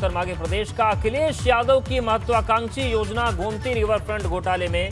उत्तर मांगे प्रदेश का। अखिलेश यादव की महत्वाकांक्षी योजना गोमती रिवर फ्रंट घोटाले में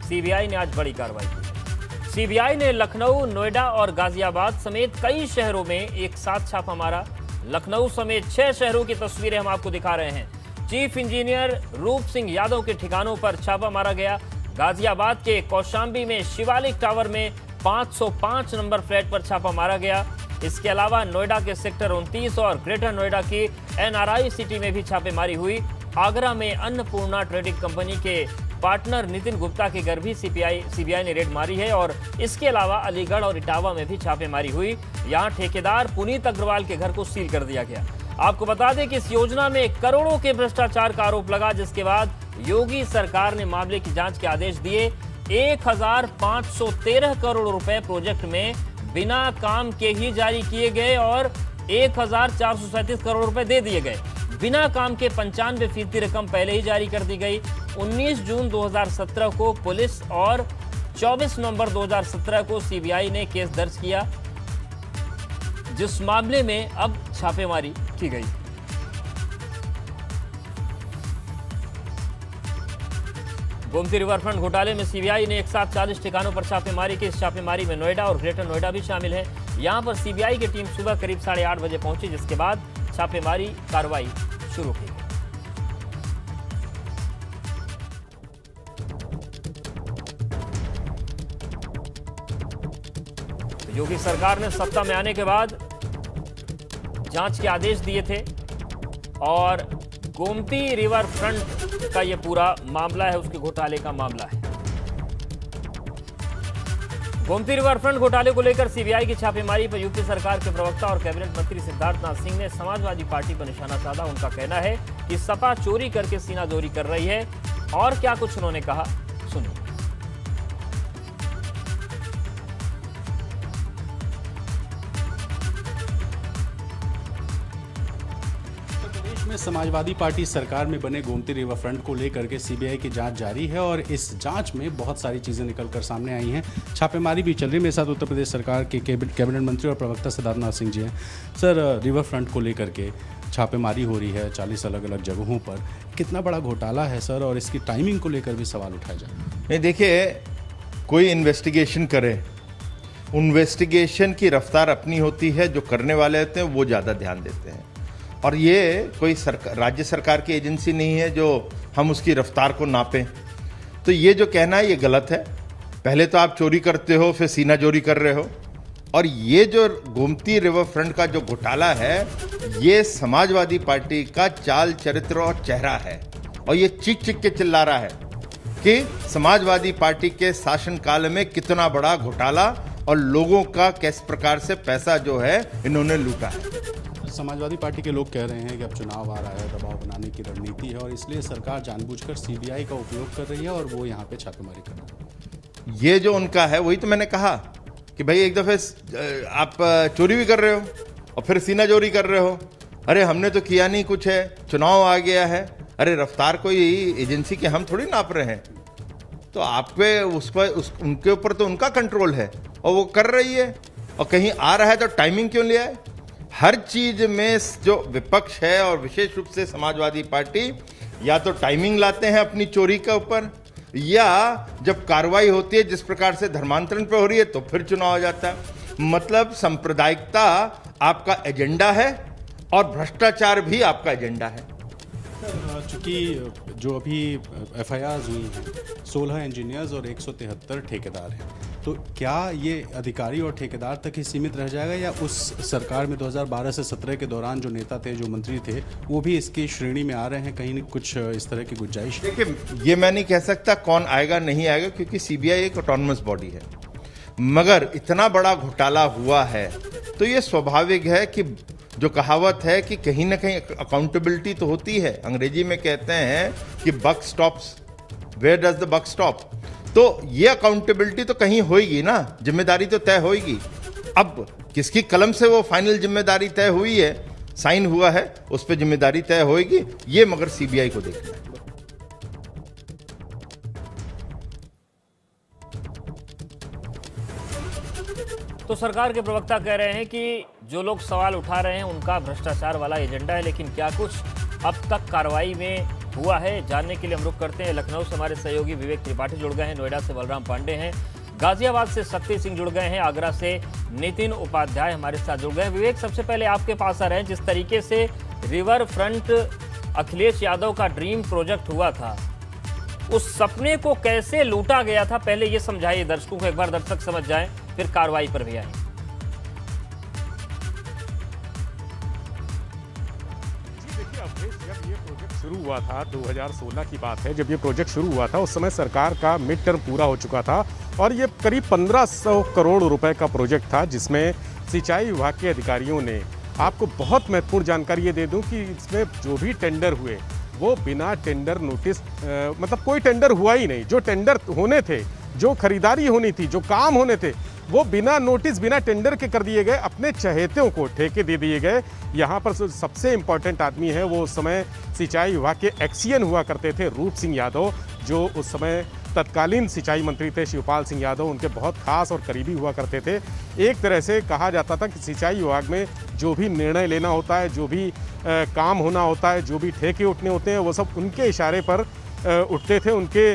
सीबीआई ने आज बड़ी कार्रवाई की। सीबीआई ने लखनऊ, नोएडा और गाजियाबाद समेत कई शहरों में एक साथ छापा मारा। लखनऊ समेत 6 शहरों की तस्वीरें हम आपको दिखा रहे हैं। चीफ इंजीनियर रूप सिंह यादव के ठिकानों पर छापा मारा गया। गाजियाबाद के कौशांबी में शिवालिक टावर में 505 नंबर फ्लैट पर छापा मारा गया। इसके अलावा नोएडा के सेक्टर 29 और ग्रेटर नोएडा की एनआरआई सिटी में भी छापेमारी हुई। आगरा में अन्नपूर्णा ट्रेडिंग कंपनी के पार्टनर नितिन गुप्ता के घर भी सीबीआई ने रेड मारी है और इसके अलावा अलीगढ़ और इटावा में भी छापेमारी हुई। यहां ठेकेदार पुनीत अग्रवाल के घर को सील कर दिया गया। आपको बता दें कि इस योजना में करोड़ों के भ्रष्टाचार का आरोप लगा, जिसके बाद योगी सरकार ने मामले की जांच के आदेश दिए। 1513 करोड़ रुपए प्रोजेक्ट में बिना काम के ही जारी किए गए और 1437 करोड़ रुपए दे दिए गए। बिना काम के 95% रकम पहले ही जारी कर दी गई। 19 जून 2017 को पुलिस और 24 नवंबर 2017 को सीबीआई ने केस दर्ज किया, जिस मामले में अब छापेमारी की गई। गोमती रिवरफ्रंट घोटाले में सीबीआई ने एक साथ 40 ठिकानों पर छापेमारी की। इस छापेमारी में नोएडा और ग्रेटर नोएडा भी शामिल है। यहां पर सीबीआई की टीम सुबह करीब 8:30 बजे पहुंची, जिसके बाद छापेमारी कार्रवाई शुरू की। योगी सरकार ने सत्ता में आने के बाद जांच के आदेश दिए थे और गोमती रिवर फ्रंट का यह पूरा मामला है, उसके घोटाले का मामला है। गोमती रिवर फ्रंट घोटाले को लेकर सीबीआई की छापेमारी पर यूपी सरकार के प्रवक्ता और कैबिनेट मंत्री सिद्धार्थनाथ सिंह ने समाजवादी पार्टी पर निशाना साधा। उनका कहना है कि सपा चोरी करके सीनाजोरी कर रही है। और क्या कुछ उन्होंने कहा, सुनिए। में समाजवादी पार्टी सरकार में बने गोमती रिवर फ्रंट को लेकर के सीबीआई की जांच जारी है और इस जांच में बहुत सारी चीज़ें निकलकर सामने आई हैं। छापेमारी भी चल रही है। मेरे साथ उत्तर प्रदेश सरकार के कैबिनेट मंत्री और प्रवक्ता सिद्धार्थनाथ सिंह जी हैं। सर, रिवर फ्रंट को लेकर के छापेमारी हो रही है 40 अलग अलग जगहों पर। कितना बड़ा घोटाला है सर, और इसकी टाइमिंग को लेकर भी सवाल उठाया जाए। नहीं, देखिए, कोई इन्वेस्टिगेशन करे, इन्वेस्टिगेशन की रफ्तार अपनी होती है। जो करने वाले होते हैं वो ज़्यादा ध्यान देते हैं, और ये कोई राज्य सरकार की एजेंसी नहीं है जो हम उसकी रफ्तार को नापें। तो ये जो कहना है ये गलत है। पहले तो आप चोरी करते हो, फिर सीना चोरी कर रहे हो। और ये जो गोमती रिवर फ्रंट का जो घोटाला है, ये समाजवादी पार्टी का चाल, चरित्र और चेहरा है। और ये चीख चीख के चिल्ला रहा है कि समाजवादी पार्टी के शासनकाल में कितना बड़ा घोटाला और लोगों का किस प्रकार से पैसा जो है इन्होंने लूटा है। समाजवादी पार्टी के लोग कह रहे हैं कि अब चुनाव आ रहा है, दबाव बनाने की रणनीति है और इसलिए सरकार जानबूझकर सीबीआई का उपयोग कर रही है और वो यहाँ पे छापेमारी कर रही है। ये जो उनका है वही तो मैंने कहा कि भाई एक दफे आप चोरी भी कर रहे हो और फिर सीना चोरी कर रहे हो। अरे हमने तो किया नहीं कुछ है, चुनाव आ गया है। अरे रफ्तार कोई एजेंसी के हम थोड़ी नाप रहे हैं। तो आप पे उस पर उनके ऊपर तो उनका कंट्रोल है और वो कर रही है। और कहीं आ रहा है तो टाइमिंग क्यों लिया है? हर चीज में जो विपक्ष है और विशेष रूप से समाजवादी पार्टी या तो टाइमिंग लाते हैं अपनी चोरी के ऊपर, या जब कार्रवाई होती है जिस प्रकार से धर्मांतरण पे हो रही है तो फिर चुनाव आ जाता है। मतलब सांप्रदायिकता आपका एजेंडा है और भ्रष्टाचार भी आपका एजेंडा है। चूंकि जो अभी एफआईआर हुई हैं 16 इंजीनियर्स और 173 ठेकेदार हैं, तो क्या ये अधिकारी और ठेकेदार तक ही सीमित रह जाएगा या उस सरकार में 2012 से 17 के दौरान जो नेता थे, जो मंत्री थे, वो भी इसकी श्रेणी में आ रहे हैं? कहीं कुछ इस तरह की गुंजाइश? देखिए, ये मैं नहीं कह सकता कौन आएगा नहीं आएगा, क्योंकि सीबीआई एक ऑटोनमस बॉडी है। मगर इतना बड़ा घोटाला हुआ है तो ये स्वाभाविक है कि जो कहावत है कि कहीं ना कहीं अकाउंटेबिलिटी तो होती है। अंग्रेजी में कहते हैं कि buck stops where does the buck stop. तो ये अकाउंटेबिलिटी तो कहीं होगी ना, जिम्मेदारी तो तय होगी। अब किसकी कलम से वो फाइनल जिम्मेदारी तय हुई है, साइन हुआ है, उस पर जिम्मेदारी तय होगी, ये मगर सीबीआई को देखना है। तो सरकार के प्रवक्ता कह रहे हैं कि जो लोग सवाल उठा रहे हैं उनका भ्रष्टाचार वाला एजेंडा है, लेकिन क्या कुछ अब तक कार्रवाई में हुआ है, जानने के लिए हम रुख करते हैं लखनऊ से हमारे सहयोगी विवेक त्रिपाठी जुड़ गए हैं, नोएडा से बलराम पांडे हैं, गाजियाबाद से शक्ति सिंह जुड़ गए हैं, आगरा से नितिन उपाध्याय हमारे साथ जुड़ गए हैं। विवेक, सबसे पहले आपके पास आ रहे हैं, जिस तरीके से रिवर फ्रंट अखिलेश यादव का ड्रीम प्रोजेक्ट हुआ था, उस सपने को कैसे लूटा गया था, पहले ये समझाइए दर्शकों को, एक बार दर्शक समझ जाएं, फिर कार्रवाई पर भी आए। जब ये प्रोजेक्ट शुरू हुआ था, 2016 की बात है, जब ये प्रोजेक्ट शुरू हुआ था, उस समय सरकार का मिड टर्म पूरा हो चुका था और ये करीब 1500 करोड़ रुपए का प्रोजेक्ट था, जिसमें सिंचाई विभाग के अधिकारियों ने, आपको बहुत महत्वपूर्ण जानकारी ये दे दूं कि इसमें जो भी टेंडर हुए वो बिना टेंडर नोटिस, मतलब कोई टेंडर हुआ ही नहीं। जो टेंडर होने थे, जो खरीदारी होनी थी, जो काम होने थे, वो बिना नोटिस, बिना टेंडर के कर दिए गए, अपने चहेतों को ठेके दे दिए गए। यहाँ पर सबसे इम्पॉर्टेंट आदमी है, वो उस समय सिंचाई विभाग के एक्सीएन हुआ करते थे रूप सिंह यादव, जो उस समय तत्कालीन सिंचाई मंत्री थे शिवपाल सिंह यादव, उनके बहुत खास और करीबी हुआ करते थे। एक तरह से कहा जाता था कि सिंचाई विभाग में जो भी निर्णय लेना होता है, जो भी काम होना होता है, जो भी ठेके उठने होते हैं, वो सब उनके इशारे पर उठते थे, उनके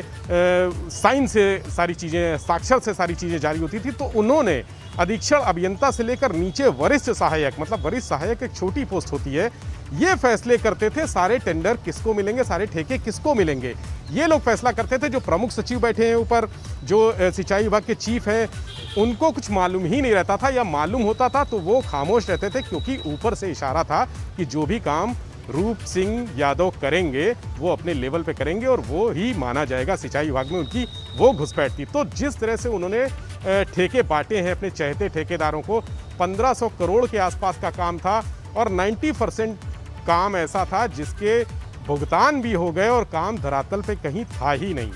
साइन से सारी चीज़ें, साक्षर से सारी चीज़ें जारी होती थी। तो उन्होंने अधीक्षण अभियंता से लेकर नीचे वरिष्ठ सहायक, मतलब वरिष्ठ सहायक एक छोटी पोस्ट होती है, ये फैसले करते थे सारे टेंडर किसको मिलेंगे, सारे ठेके किसको मिलेंगे। ये लोग फैसला करते थे। जो प्रमुख सचिव बैठे हैं ऊपर, जो सिंचाई विभाग के चीफ हैं, उनको कुछ मालूम ही नहीं रहता था, या मालूम होता था तो वो खामोश रहते थे, क्योंकि ऊपर से इशारा था कि जो भी काम रूप सिंह यादव करेंगे वो अपने लेवल पे करेंगे और वो ही माना जाएगा। सिंचाई विभाग में उनकी वो घुसपैठ थी। तो जिस तरह से उन्होंने ठेके बांटे हैं अपने चहेते ठेकेदारों को, 1500 करोड़ के आसपास का काम था और 90% काम ऐसा था जिसके भुगतान भी हो गए और काम धरातल पे कहीं था ही नहीं।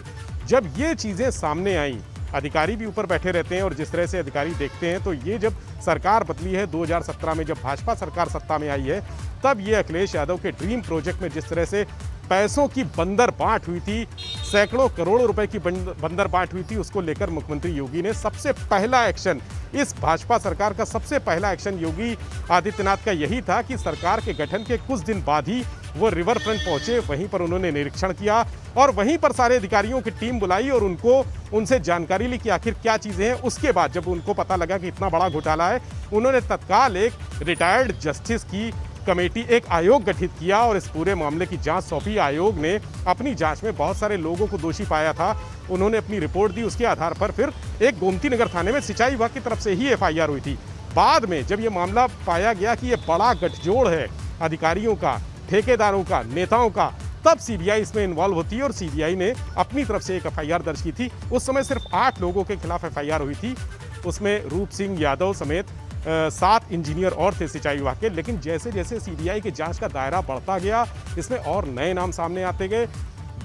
जब ये चीज़ें सामने आई, अधिकारी भी ऊपर बैठे रहते हैं और जिस तरह से अधिकारी देखते हैं, तो ये जब सरकार बदली है 2017 में, जब भाजपा सरकार सत्ता में आई है, तब ये अखिलेश यादव के ड्रीम प्रोजेक्ट में जिस तरह से पैसों की बंदर बांट हुई थी, सैकड़ों करोड़ रुपए की बंदर बांट हुई थी, उसको लेकर मुख्यमंत्री योगी ने सबसे पहला एक्शन, इस भाजपा सरकार का सबसे पहला एक्शन योगी आदित्यनाथ का यही था कि सरकार के गठन के कुछ दिन बाद ही वो रिवर फ्रंट पहुंचे, वहीं पर उन्होंने निरीक्षण किया और वहीं पर सारे अधिकारियों की टीम बुलाई और उनसे जानकारी ली कि आखिर क्या चीज़ें हैं। उसके बाद जब उनको पता लगा कि इतना बड़ा घोटाला है, उन्होंने तत्काल एक रिटायर्ड जस्टिस की कमेटी, एक आयोग गठित किया और इस पूरे मामले की जांच सौंपी। आयोग ने अपनी जांच में बहुत सारे लोगों को दोषी पाया था, उन्होंने अपनी रिपोर्ट दी, उसके आधार पर फिर एक गोमती नगर थाने में सिंचाई विभाग की तरफ से ही एफआईआर हुई थी। बाद में जब ये मामला पाया गया कि ये बड़ा गठजोड़ है अधिकारियों का, ठेकेदारों का, नेताओं का, तब सीबीआई इसमें इन्वॉल्व होती है और सीबीआई ने अपनी तरफ से एक एफआईआर दर्ज की थी। उस समय सिर्फ 8 लोगों के खिलाफ एफआईआर हुई थी, उसमें रूप सिंह यादव समेत 7 इंजीनियर और थे सिंचाई विभाग के। लेकिन जैसे जैसे सीबीआई के जांच का दायरा बढ़ता गया, इसमें और नए नाम सामने आते गए।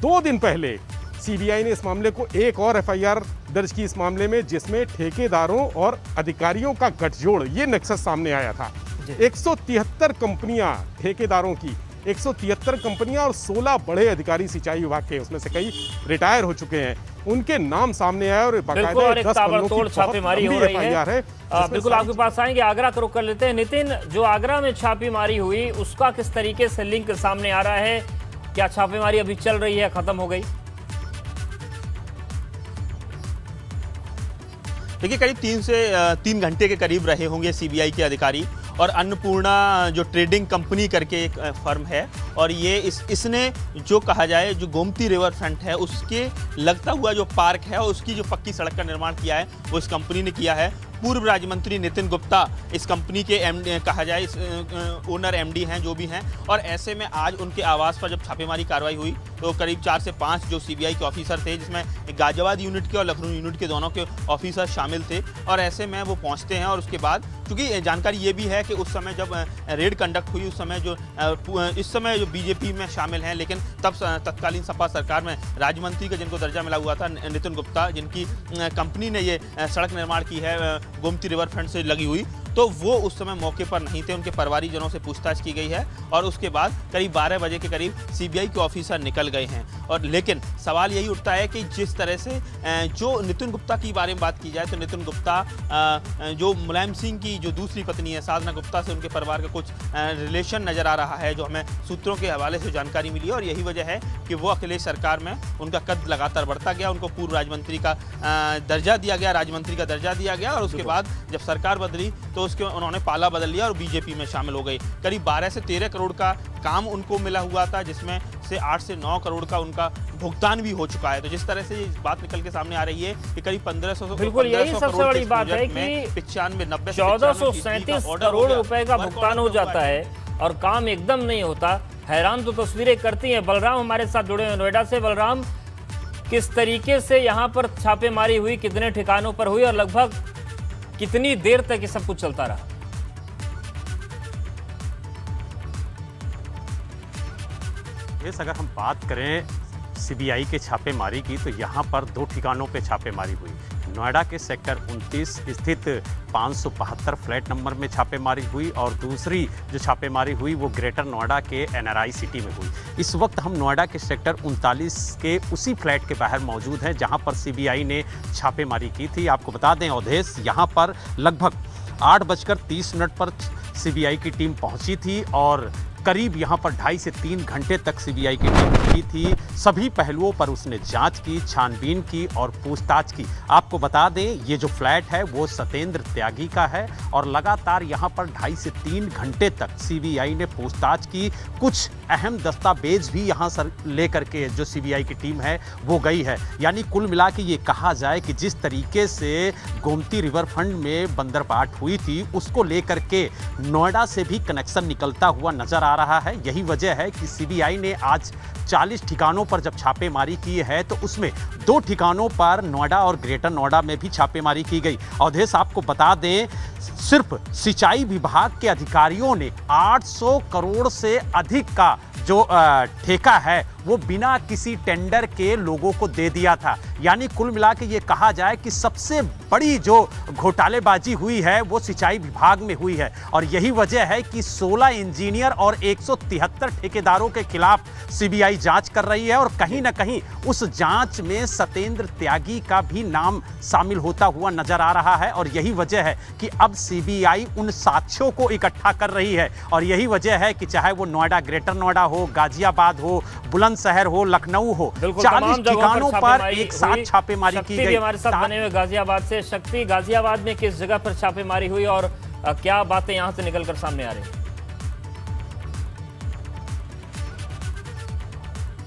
2 दिन पहले सीबीआई ने इस मामले को एक और एफआईआर दर्ज की इस मामले में, जिसमें ठेकेदारों और अधिकारियों का गठजोड़, ये नक्सस सामने आया था। 173 कंपनियां ठेकेदारों की, 173 कंपनियां और 16 बड़े अधिकारी सिंचाई विभाग के, उसमें से कई रिटायर हो चुके हैं, उनके नाम सामने आए और ताबड़तोड़ छापेमारी हो रही है। बिल्कुल आपके पास आएंगे, आगरा का रुख कर लेते हैं। नितिन, जो आगरा में छापेमारी हुई उसका किस तरीके से लिंक सामने आ रहा है? क्या छापेमारी अभी चल रही है, खत्म हो गई? देखिए, करीब 3 घंटे के करीब रहे होंगे सीबीआई के अधिकारी। और अन्नपूर्णा जो ट्रेडिंग कंपनी करके एक फर्म है, और ये इसने जो कहा जाए जो गोमती रिवर फ्रंट है उसके लगता हुआ जो पार्क है और उसकी जो पक्की सड़क का निर्माण किया है वो इस कंपनी ने किया है। पूर्व राज्य मंत्री नितिन गुप्ता इस कंपनी के कहा जाए ओनर एमडी हैं, जो भी हैं। और ऐसे में आज उनके आवास पर जब छापेमारी कार्रवाई हुई तो करीब 4 से 5 जो सीबीआई के ऑफिसर थे, जिसमें गाजियाबाद यूनिट के और लखनऊ यूनिट के दोनों के ऑफिसर शामिल थे। और ऐसे में वो पहुंचते हैं और उसके बाद, क्योंकि जानकारी ये भी है कि उस समय जब रेड कंडक्ट हुई, उस समय जो इस समय जो बीजेपी में शामिल हैं, लेकिन तब तत्कालीन सपा सरकार में राज्य मंत्री का जिनको दर्जा मिला हुआ था, नितिन गुप्ता, जिनकी कंपनी ने ये सड़क निर्माण की है गोमती रिवर फ्रंट से लगी हुई, तो वो उस समय मौके पर नहीं थे। उनके परिवारीजनों से पूछताछ की गई है और उसके बाद करीब 12 बजे के करीब सीबीआई के ऑफिसर निकल गए हैं। और लेकिन सवाल यही उठता है कि जिस तरह से जो नितिन गुप्ता की बारे में बात की जाए तो नितिन गुप्ता जो मुलायम सिंह की जो दूसरी पत्नी है साधना गुप्ता से उनके परिवार का कुछ रिलेशन नजर आ रहा है, जो हमें सूत्रों के हवाले से जानकारी मिली है। और यही वजह है कि वो अखिलेश सरकार में उनका कद लगातार बढ़ता गया, उनको पूर्व राज्यमंत्री का दर्जा दिया गया, राज्यमंत्री का दर्जा दिया गया। और उसके बाद जब सरकार बदली तो उसके उन्होंने पाला बदल लिया और बीजेपी में शामिल हो गई। करीब 12 से 13 करोड़ का काम उनको मिला हुआ था, जिसमें से 8 से 9 करोड़ का उनका भुगतान भी हो चुका है। तो जिस तरह से ये बात निकल के सामने आ रही है कि करीब 1500 बिल्कुल यही सबसे बड़ी बात है कि 1437 करोड़ रुपए का भुगतान हो जाता है और काम एकदम नहीं होता। हैरान तो तस्वीरें करती हैं। बलराम हमारे साथ जुड़े हैं नोएडा से। बलराम, किस तरीके से यहाँ पर छापेमारी हुई, कितने ठिकानों पर हुई और लगभग कितनी देर तक ये सब कुछ चलता रहा? अगर हम बात करें सीबीआई के छापेमारी की तो यहाँ पर 2 ठिकानों पे छापेमारी हुई। नोएडा के सेक्टर 29 स्थित 572 फ्लैट नंबर में छापेमारी हुई और दूसरी जो छापेमारी हुई वो ग्रेटर नोएडा के एनआरआई सिटी में हुई। इस वक्त हम नोएडा के सेक्टर 39 के उसी फ्लैट के बाहर मौजूद हैं जहां पर सीबीआई ने छापेमारी की थी। आपको बता दें अवधेश, यहां पर लगभग 8:30 पर सीबीआई की टीम पहुंची थी और करीब यहाँ पर 2.5 से 3 घंटे तक सीबीआई की टीम रुकी थी। सभी पहलुओं पर उसने जांच की, छानबीन की और पूछताछ की। आपको बता दें ये जो फ्लैट है वो सत्येंद्र त्यागी का है और लगातार यहाँ पर 2.5 से 3 घंटे तक सीबीआई ने पूछताछ की। कुछ अहम दस्तावेज भी यहाँ सर लेकर के जो सीबीआई की टीम है वो गई है। यानी कुल मिला के ये कहा जाए कि जिस तरीके से गोमती रिवर फ्रंट में बंदरबाट हुई थी उसको लेकर के नोएडा से भी कनेक्शन निकलता हुआ नजर आ रहा है। यही वजह है कि सीबीआई ने आज 40 ठिकानों पर जब छापेमारी की है तो उसमें 2 ठिकानों पर नोएडा और ग्रेटर नोएडा में भी छापेमारी की गई। अवधेश, आपको बता दें सिर्फ सिंचाई विभाग के अधिकारियों ने 800 करोड़ से अधिक का जो ठेका है वो बिना किसी टेंडर के लोगों को दे दिया था। यानी कुल मिला के ये कहा जाए कि सबसे बड़ी जो घोटालेबाजी हुई है वो सिंचाई विभाग में हुई है और यही वजह है कि 16 इंजीनियर और 173 ठेकेदारों के खिलाफ सीबीआई जांच कर रही है और कहीं ना कहीं उस जांच में सत्येंद्र त्यागी का भी नाम शामिल होता हुआ नजर आ रहा है। और यही वजह है कि अब सीबीआई उन साक्ष्यों को इकट्ठा कर रही है और यही वजह है कि चाहे वो नोएडा, ग्रेटर नोएडा हो, गाजियाबाद हो, बुलंदशहर हो, लखनऊ हो, 40 ठिकानों पर एक साथ छापेमारी की गई। हमारे साथ बने हुए गाजियाबाद से। शक्ति, गाजियाबाद में किस जगह पर छापेमारी हुई और क्या बातें यहां से निकलकर सामने आ रही हैं?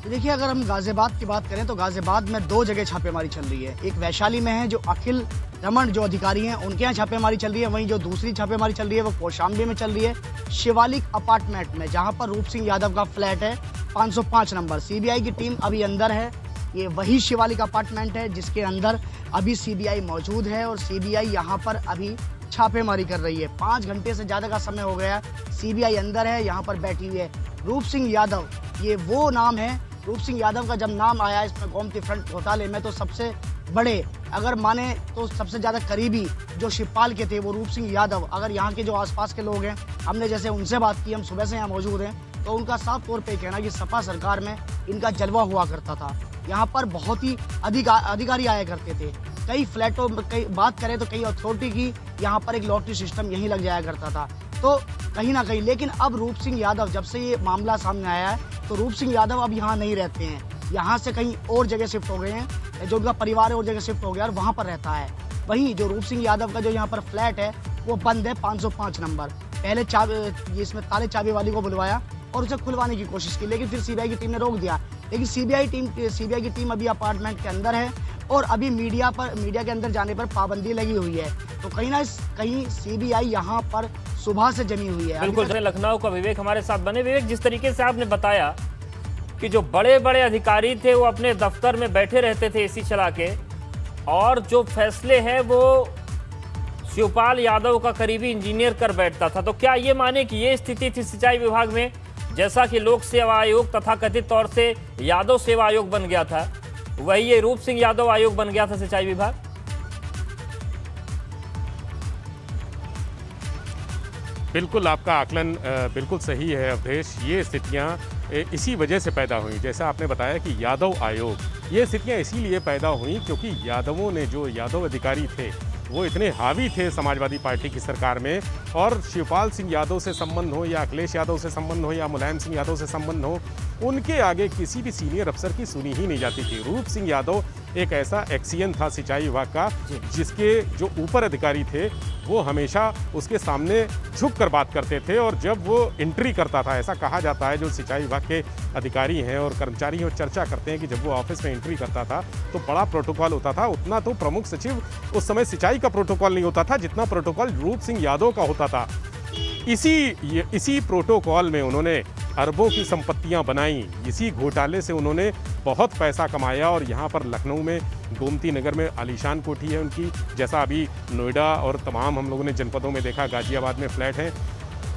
देखिए, अगर हम गाजियाबाद की बात करें तो गाजियाबाद में 2 जगह छापेमारी चल रही है। एक वैशाली में है, जो अखिल रमन जो अधिकारी हैं उनके यहाँ छापेमारी चल रही है। वहीं जो दूसरी छापेमारी चल रही है वो कौशाम्बी में चल रही है, शिवालिक अपार्टमेंट में, जहाँ पर रूप सिंह यादव का फ्लैट है 505 नंबर। सीबीआई की टीम अभी अंदर है। ये वही शिवालिक अपार्टमेंट है जिसके अंदर अभी सीबीआई मौजूद है और सीबीआई यहाँ पर अभी छापेमारी कर रही है। 5 घंटे से ज़्यादा का समय हो गया, सीबीआई अंदर है, यहाँ पर बैठी हुई है। रूप सिंह यादव, ये वो नाम है। रूप सिंह यादव का जब नाम आया इसमें गोमती फ्रंट घोटाले में तो सबसे बड़े, अगर माने तो सबसे ज़्यादा करीबी जो शिवपाल के थे वो रूप सिंह यादव। अगर यहाँ के जो आसपास के लोग हैं, हमने जैसे उनसे बात की, हम सुबह से यहाँ मौजूद हैं, तो उनका साफ तौर पे कहना कि सपा सरकार में इनका जलवा हुआ करता था। यहाँ पर बहुत ही अधिकारी आया करते थे। कई फ्लैटों में बात करें तो कई अथॉरिटी की यहाँ पर एक लॉटरी सिस्टम यहीं लग जाया करता था। तो कहीं ना कहीं, लेकिन अब रूप सिंह यादव, जब से ये मामला सामने आया है तो रूप सिंह यादव अब यहाँ नहीं रहते हैं, यहाँ से कहीं और जगह शिफ्ट हो गए हैं। जो उनका परिवार है और जगह शिफ्ट हो गया और वहाँ पर रहता है। वहीं जो रूप सिंह यादव का जो यहाँ पर फ्लैट है वो बंद है 505 नंबर। पहले इसमें ताले चाबी वाली को बुलवाया और उसे खुलवाने की कोशिश की, लेकिन फिर सीबीआई की टीम ने रोक दिया। लेकिन सीबीआई की टीम अभी अपार्टमेंट के अंदर है और अभी मीडिया के अंदर जाने पर पाबंदी लगी हुई है। तो कहीं सीबीआई यहाँ पर सुबह से जमी हुई है। बिल्कुल, लखनऊ का विवेक हमारे साथ बने। विवेक, जिस तरीके से आपने बताया कि जो बड़े बड़े अधिकारी थे वो अपने दफ्तर में बैठे रहते थे एसी चला के, और जो फैसले हैं वो शिवपाल यादव का करीबी इंजीनियर कर बैठता था, तो क्या ये माने कि ये स्थिति थी सिंचाई विभाग में, जैसा कि लोक सेवा आयोग तथा कथित तौर से यादव सेवा आयोग बन गया था, वही ये रूप सिंह यादव आयोग बन गया था सिंचाई विभाग? बिल्कुल आपका आकलन बिल्कुल सही है अवधेश। ये स्थितियाँ इसी वजह से पैदा हुई, जैसा आपने बताया कि यादव आयोग, ये स्थितियाँ इसीलिए पैदा हुई क्योंकि यादवों ने, जो यादव अधिकारी थे वो इतने हावी थे समाजवादी पार्टी की सरकार में, और शिवपाल सिंह यादव से संबंध हो या अखिलेश यादव से संबंध हो या मुलायम सिंह यादव से संबंध हो, उनके आगे किसी भी सीनियर अफसर की सुनी ही नहीं जाती थी। रूप सिंह यादव एक ऐसा एक्सियन था सिंचाई विभाग का, जिसके जो ऊपर अधिकारी थे वो हमेशा उसके सामने झुक कर बात करते थे, और जब वो एंट्री करता था, ऐसा कहा जाता है, जो सिंचाई विभाग के अधिकारी हैं और कर्मचारी हैं वो चर्चा करते हैं कि जब वो ऑफिस में एंट्री करता था तो बड़ा प्रोटोकॉल होता था। उतना तो प्रमुख सचिव उस समय सिंचाई का प्रोटोकॉल नहीं होता था जितना प्रोटोकॉल रूप सिंह यादव का होता था। इसी प्रोटोकॉल में उन्होंने अरबों की संपत्तियां बनाई, इसी घोटाले से उन्होंने बहुत पैसा कमाया, और यहाँ पर लखनऊ में गोमती नगर में आलीशान कोठी है उनकी, जैसा अभी नोएडा और तमाम हम लोगों ने जनपदों में देखा, गाजियाबाद में फ्लैट हैं।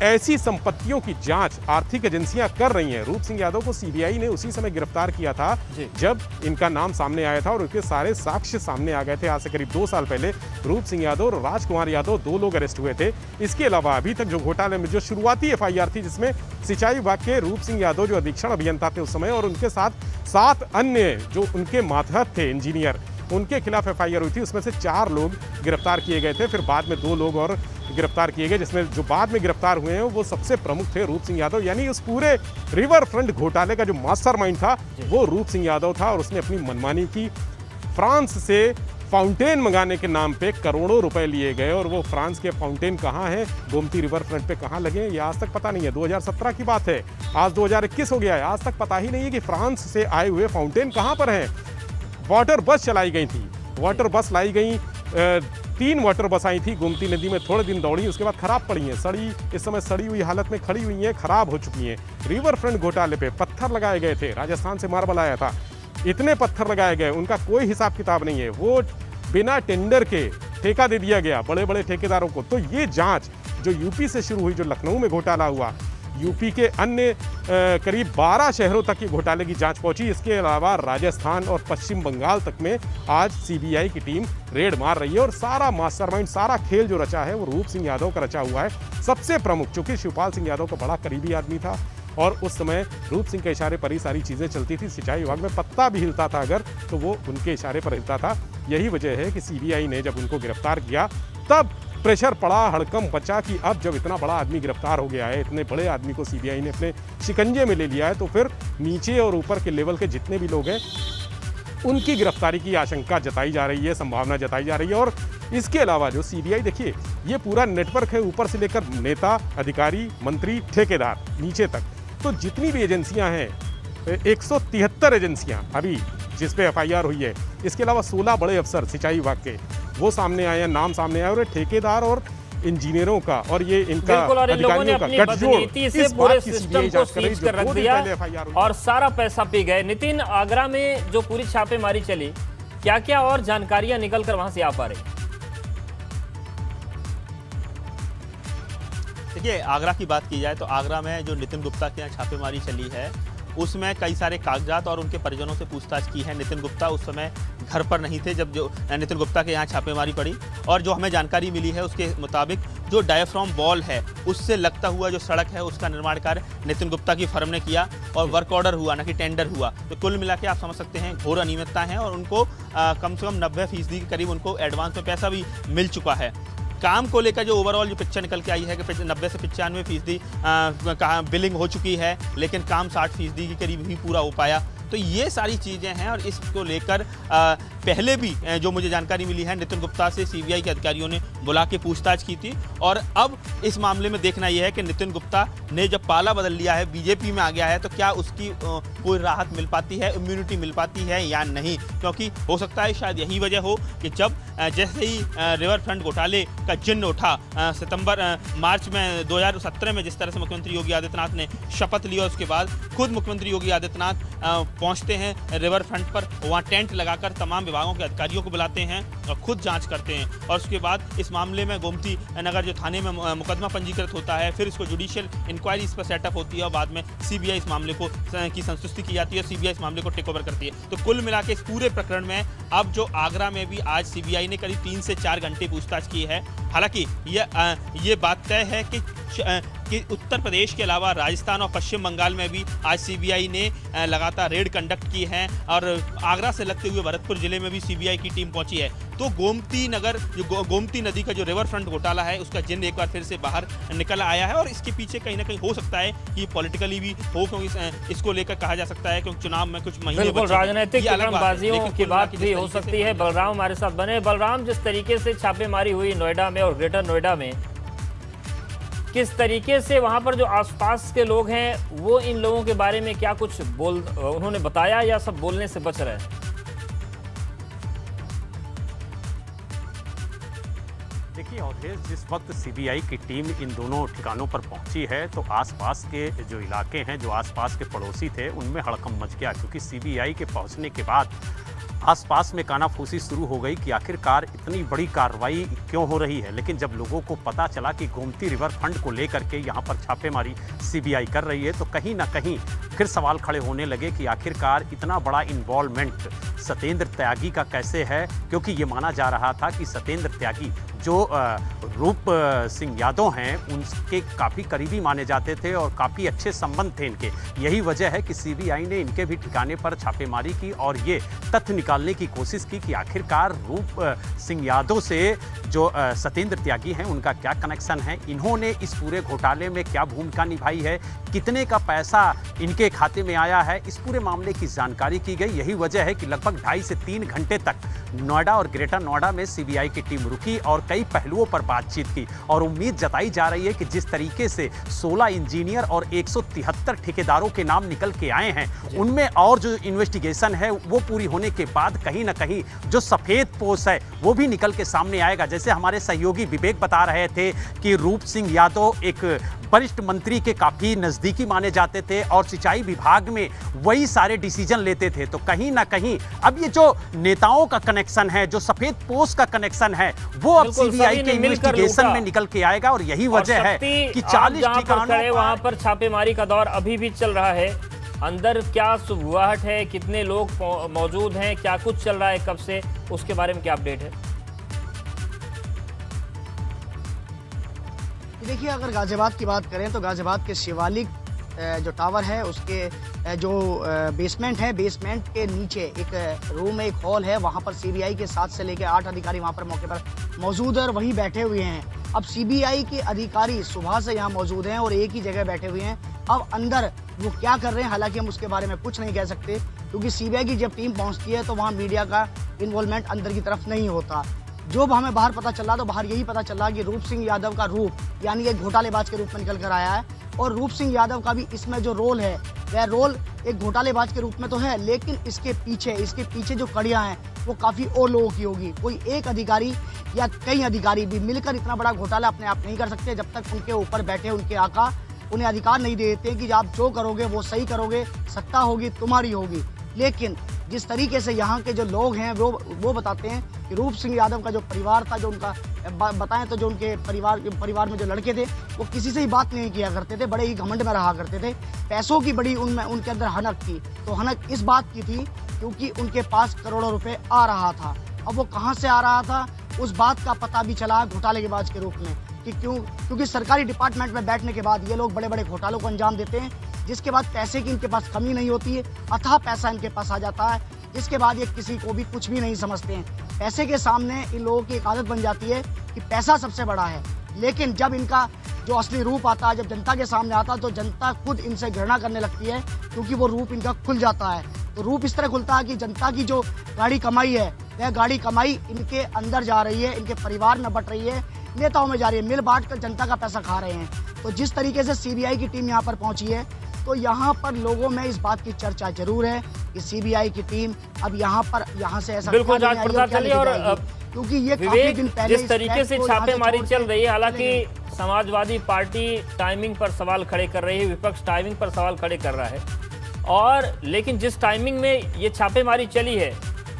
ऐसी संपत्तियों की जांच आर्थिक एजेंसियां कर रही हैं। रूप सिंह यादव को सीबीआई ने उसी समय गिरफ्तार किया था जब इनका नाम सामने आया था, और उनके सारे साक्ष्य सामने आ गए थे। आज से करीब 2 साल पहले रूप सिंह यादव और राजकुमार यादव 2 लोग अरेस्ट हुए थे। इसके अलावा अभी तक जो घोटाले में जो शुरुआती एफआईआर थी, जिसमें सिंचाई विभाग के रूप सिंह यादव जो अधीक्षण अभियंता थे उस समय, और उनके साथ 7 अन्य जो उनके मातहत थे इंजीनियर, उनके खिलाफ एफआईआर हुई थी। उसमें से 4 लोग गिरफ्तार किए गए थे, फिर बाद में 2 लोग और गिरफ्तार किए गए, जिसमें जो बाद में गिरफ्तार हुए हैं वो सबसे प्रमुख थे रूप सिंह यादव। यानी उस पूरे रिवर फ्रंट घोटाले का जो मास्टरमाइंड था वो रूप सिंह यादव था, और उसने अपनी मनमानी की। फ्रांस से फाउंटेन मंगाने के नाम पे करोड़ों रुपए लिए गए, और वो फ्रांस के फाउंटेन कहाँ हैं, गोमती रिवर फ्रंट पे कहाँ लगे, ये आज तक पता नहीं है। 2017 की बात है, आज 2021 हो गया है, आज तक पता ही नहीं है कि फ्रांस से आए हुए फाउंटेन कहाँ पर हैं। वाटर बस चलाई गई थी, वाटर बस लाई गई, 3 वाटर बस आई थी, गोमती नदी में थोड़े दिन दौड़ी, उसके बाद खराब पड़ी हैं, सड़ी, इस समय सड़ी हुई हालत में खड़ी हुई हैं, खराब हो चुकी हैं। रिवर फ्रंट घोटाले पे पत्थर लगाए गए थे, राजस्थान से मार्बल आया था, इतने पत्थर लगाए गए, उनका कोई हिसाब किताब नहीं है। वो बिना टेंडर के ठेका दे दिया गया बड़े बड़े ठेकेदारों को। तो ये जांच जो यूपी से शुरू हुई, जो लखनऊ में घोटाला हुआ, यूपी के अन्य करीब 12 शहरों तक की घोटाले की जांच पहुंची। इसके अलावा राजस्थान और पश्चिम बंगाल तक में आज सीबीआई की टीम रेड मार रही है, और सारा मास्टरमाइंड, सारा खेल जो रचा है वो रूप सिंह यादव का रचा हुआ है। सबसे प्रमुख, चूंकि शिवपाल सिंह यादव का बड़ा करीबी आदमी था, और उस समय रूप सिंह के इशारे पर ही सारी चीज़ें चलती थी। सिंचाई विभाग में पत्ता भी हिलता था अगर, तो वो उनके इशारे पर हिलता था। यही वजह है कि सीबीआई ने जब उनको गिरफ्तार किया तब प्रेशर पड़ा, हड़कंप बचा कि अब जब इतना बड़ा आदमी गिरफ्तार हो गया है, इतने बड़े आदमी को सीबीआई ने अपने शिकंजे में ले लिया है, तो फिर नीचे और ऊपर के लेवल के जितने भी लोग हैं उनकी गिरफ्तारी की आशंका जताई जा रही है, संभावना जताई जा रही है। और इसके अलावा जो सीबीआई, देखिए ये पूरा नेटवर्क है, ऊपर से लेकर नेता, अधिकारी, मंत्री, ठेकेदार, नीचे तक। तो जितनी भी एजेंसियां हैं, 173 एजेंसियां अभी जिस पे एफआईआर हुई है, इसके अलावा 16 बड़े अफसर सिंचाई विभाग के वो सामने आए हैं, नाम सामने आए, और ठेकेदार और इंजीनियरों का और ये इनका अधिकारियों का गठजोड़ से पूरे सिस्टम को सीज कर रख दिया और सारा पैसा पी गए। नितिन, आगरा में जो पूरी छापेमारी चली, क्या क्या और जानकारियां निकल कर वहां से आ पा रही? देखिए, आगरा की बात की जाए तो आगरा में जो नितिन गुप्ता के यहाँ छापेमारी चली है उसमें कई सारे कागजात और उनके परिजनों से पूछताछ की है। नितिन गुप्ता उस समय घर पर नहीं थे जब जो नितिन गुप्ता के यहाँ छापेमारी पड़ी, और जो हमें जानकारी मिली है उसके मुताबिक जो डायफ्राम वॉल है उससे लगता हुआ जो सड़क है उसका निर्माण कार्य नितिन गुप्ता की फर्म ने किया, और वर्क ऑर्डर हुआ, ना कि टेंडर हुआ। तो कुल मिला के आप समझ सकते हैं घोर अनियमितता है, और उनको कम से कम 90% के करीब उनको एडवांस में पैसा भी मिल चुका है। काम को लेकर जो ओवरऑल जो पिक्चर निकल के आई है कि 90 से 95% कहाँ बिलिंग हो चुकी है, लेकिन काम 60% के करीब ही पूरा हो पाया। तो ये सारी चीज़ें हैं, और इसको लेकर पहले भी जो मुझे जानकारी मिली है नितिन गुप्ता से सीबीआई के अधिकारियों ने बुला के पूछताछ की थी। और अब इस मामले में देखना यह है कि नितिन गुप्ता ने जब पाला बदल लिया है, बीजेपी में आ गया है, तो क्या उसकी कोई राहत मिल पाती है, इम्यूनिटी मिल पाती है या नहीं। क्योंकि हो सकता है शायद यही वजह हो कि जब जैसे ही रिवर फ्रंट घोटाले का जिन्न उठा मार्च में 2017 में, जिस तरह से मुख्यमंत्री योगी आदित्यनाथ ने शपथ लिया, उसके बाद खुद मुख्यमंत्री योगी आदित्यनाथ पहुंचते हैं रिवर फ्रंट पर, वहाँ टेंट लगाकर तमाम विभागों के अधिकारियों को बुलाते हैं खुद जांच करते हैं और उसके बाद इस मामले में गोमती नगर जो थाने में मुकदमा पंजीकृत होता है, फिर इसको जुडिशियल इंक्वायरी इस पर सेटअप होती है और बाद में सीबीआई इस मामले को की संतुष्टि की जाती है और सीबीआई इस मामले को टेक ओवर करती है। तो कुल मिला के इस पूरे प्रकरण में अब जो आगरा में भी आज सीबीआई ने करीब 3 से 4 घंटे पूछताछ की है। हालांकि ये बात तय है कि उत्तर प्रदेश के अलावा राजस्थान और पश्चिम बंगाल में भी आज सीबीआई ने लगातार रेड कंडक्ट की है और आगरा से लगते हुए भरतपुर जिले में भी सीबीआई की टीम पहुंची है। तो गोमती नदी का जो रिवर फ्रंट घोटाला है उसका जिन एक बार फिर से बाहर निकल आया है और इसके पीछे कहीं ना कहीं हो सकता है कि पॉलिटिकली भी हो, क्योंकि इसको लेकर कहा जा सकता है क्योंकि चुनाव में कुछ महीने बिल्कुल राजनीतिक तिकड़मबाजियों की बात भी हो सकती है। बलराम हमारे साथ बने। बलराम, जिस तरीके से छापेमारी हुई नोएडा में और ग्रेटर नोएडा में, किस तरीके से वहां पर जो आसपास के लोग हैं वो इन लोगों के बारे में क्या कुछ उन्होंने बताया या सब बोलने से बच रहे हैं? देखिए अवधेश, जिस वक्त सीबीआई की टीम इन दोनों ठिकानों पर पहुंची है तो आसपास के जो इलाके हैं, जो आसपास के पड़ोसी थे, उनमें हड़कंप मच गया क्योंकि सीबीआई के पहुंचने के बाद आसपास में कानाफूसी शुरू हो गई कि आखिरकार इतनी बड़ी कार्रवाई क्यों हो रही है। लेकिन जब लोगों को पता चला कि गोमती रिवर फ्रंट को लेकर के यहाँ पर छापेमारी सीबीआई कर रही है तो कहीं ना कहीं फिर सवाल खड़े होने लगे कि आखिरकार इतना बड़ा इन्वॉल्वमेंट सत्येंद्र त्यागी का कैसे है, क्योंकि ये माना जा रहा था कि सत्येंद्र त्यागी जो रूप सिंह यादव हैं उनके काफ़ी करीबी माने जाते थे और काफ़ी अच्छे संबंध थे इनके। यही वजह है कि सीबीआई ने इनके भी ठिकाने पर छापेमारी की और ये तथ्य निकालने की कोशिश की कि आखिरकार रूप सिंह यादव से जो सत्येंद्र त्यागी हैं उनका क्या कनेक्शन है, इन्होंने इस पूरे घोटाले में क्या भूमिका निभाई है, कितने का पैसा इनके खाते में आया है, इस पूरे मामले की जानकारी की गई। यही वजह है कि लगभग 2.5 से 3 घंटे तक नोएडा और ग्रेटर नोएडा में सीबीआई की टीम रुकी और कई पहलुओं पर बातचीत की और उम्मीद जताई जा रही है कि जिस तरीके से 16 इंजीनियर और 173 ठेकेदारों के नाम निकल के आए हैं, उनमें और जो इन्वेस्टिगेशन है वो पूरी होने के बाद कहीं ना कहीं जो सफेद पोश है वो भी निकल के सामने आएगा। जैसे हमारे सहयोगी विवेक बता रहे थे कि रूप सिंह यादव एक वरिष्ठ मंत्री के काफी नजदीकी माने जाते थे और सिंचाई विभाग में वही सारे डिसीजन लेते थे, तो कहीं ना कहीं अब ये जो नेताओं का कनेक्शन है, जो सफेद पोस्ट का कनेक्शन है, वो अब सीबीआई के इन्वेस्टिगेशन में निकल के आएगा और यही वजह है कि 40 ठिकानों वहां पर छापेमारी का दौर अभी भी चल रहा है। अंदर क्या सुबुगाहट है, कितने लोग मौजूद हैं, क्या कुछ चल रहा है, कब से, उसके बारे में क्या अपडेट है? देखिए, अगर गाजियाबाद की बात करें तो गाजियाबाद के शिवालिक जो टावर है उसके जो बेसमेंट है, बेसमेंट के नीचे एक रूम है, एक हॉल है, वहाँ पर सीबीआई के 7 से लेकर 8 अधिकारी वहाँ पर मौके पर मौजूद है और वहीं बैठे हुए हैं। अब सीबीआई के अधिकारी सुबह से यहाँ मौजूद हैं और एक ही जगह बैठे हुए हैं। अब अंदर वो क्या कर रहे हैं, हालांकि हम उसके बारे में कुछ नहीं कह सकते क्योंकि सीबीआई की जब टीम पहुँचती है तो वहाँ मीडिया का इन्वॉल्वमेंट अंदर की तरफ नहीं होता। जो हमें बाहर पता चला तो बाहर यही पता चला कि रूप सिंह यादव का रूप यानी एक घोटालेबाज के रूप में निकल कर आया है और रूप सिंह यादव का भी इसमें जो रोल है वह रोल एक घोटालेबाज के रूप में तो है, लेकिन इसके पीछे जो कड़ियां हैं वो काफ़ी और लोगों की होगी। कोई एक अधिकारी या कई अधिकारी भी मिलकर इतना बड़ा घोटाला अपने आप नहीं कर सकते जब तक उनके ऊपर बैठे उनके आका उन्हें अधिकार नहीं दे देते कि आप जो करोगे वो सही करोगे, सत्ता होगी तुम्हारी होगी। लेकिन जिस तरीके से यहाँ के जो लोग हैं वो बताते हैं कि रूप सिंह यादव का जो परिवार था, जो उनका बताएं तो जो उनके परिवार में जो लड़के थे वो किसी से ही बात नहीं किया करते थे, बड़े ही घमंड में रहा करते थे। पैसों की बड़ी उनके अंदर हनक थी, तो हनक इस बात की थी क्योंकि उनके पास करोड़ों रुपए आ रहा था। अब वो कहाँ से आ रहा था उस बात का पता भी चला घोटालेबाज के रूप में कि क्योंकि सरकारी डिपार्टमेंट में बैठने के बाद ये लोग बड़े बड़े घोटालों को अंजाम देते हैं, जिसके बाद पैसे की इनके पास कमी नहीं होती है, अथाह पैसा इनके पास आ जाता है, जिसके बाद ये किसी को भी कुछ भी नहीं समझते हैं। पैसे के सामने इन लोगों की एक आदत बन जाती है कि पैसा सबसे बड़ा है, लेकिन जब इनका जो असली रूप आता है, जब जनता के सामने आता है तो जनता खुद इनसे घृणा करने लगती है क्योंकि वो रूप इनका खुल जाता है। तो रूप इस तरह खुलता है कि जनता की जो गाड़ी कमाई है वह गाड़ी कमाई इनके अंदर जा रही है, इनके परिवार में बट रही है, नेताओं में जा रही है, मिल बांट कर जनता का पैसा खा रहे हैं। तो जिस तरीके से सीबीआई की टीम यहाँ पर पहुंची है तो यहाँ पर लोगों में इस बात की चर्चा जरूर है कि सीबीआई की टीम अब यहाँ से ऐसा बिल्कुल जांच पड़ताल चली और क्योंकि ये काफी दिन पहले जिस तरीके से छापेमारी चल रही है, हालांकि समाजवादी पार्टी टाइमिंग पर सवाल खड़े कर रही है, विपक्ष टाइमिंग पर सवाल खड़े कर रहा है और लेकिन जिस टाइमिंग में ये छापेमारी चली है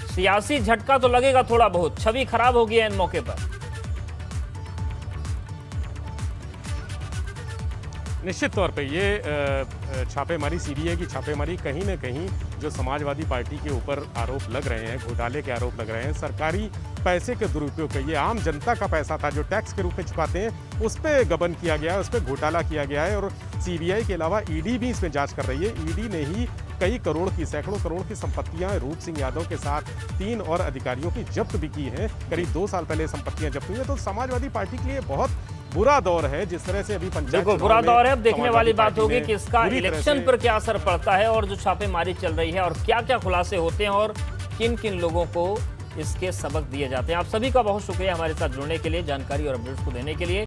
सियासी झटका तो लगेगा थोड़ा बहुत, छवि खराब हो गई है इन मौके पर। निश्चित तौर पे ये छापेमारी, सीबीआई की छापेमारी कहीं ना कहीं जो समाजवादी पार्टी के ऊपर आरोप लग रहे हैं, घोटाले के आरोप लग रहे हैं, सरकारी पैसे के दुरुपयोग का, ये आम जनता का पैसा था जो टैक्स के रूप में चुकाते हैं, उस पर गबन किया गया है, उस पर घोटाला किया गया है। और सीबीआई के अलावा ईडी भी इसमें जांच कर रही है। ईडी ने ही कई करोड़ की, सैकड़ों करोड़ की संपत्तियां रूप सिंह यादव के साथ 3 और अधिकारियों की जब्त भी की हैं। करीब 2 साल पहले संपत्तियां जब्त हुई हैं। तो समाजवादी पार्टी के लिए बहुत बुरा दौर है, जिस तरह से अभी पंचायत बिल्कुल बुरा दौर है। अब देखने वाली बात होगी कि इसका इलेक्शन पर क्या असर पड़ता है और जो छापेमारी चल रही है और क्या क्या खुलासे होते हैं और किन किन लोगों को इसके सबक दिए जाते हैं। आप सभी का बहुत शुक्रिया हमारे साथ जुड़ने के लिए, जानकारी और अपडेट्स को देने के लिए।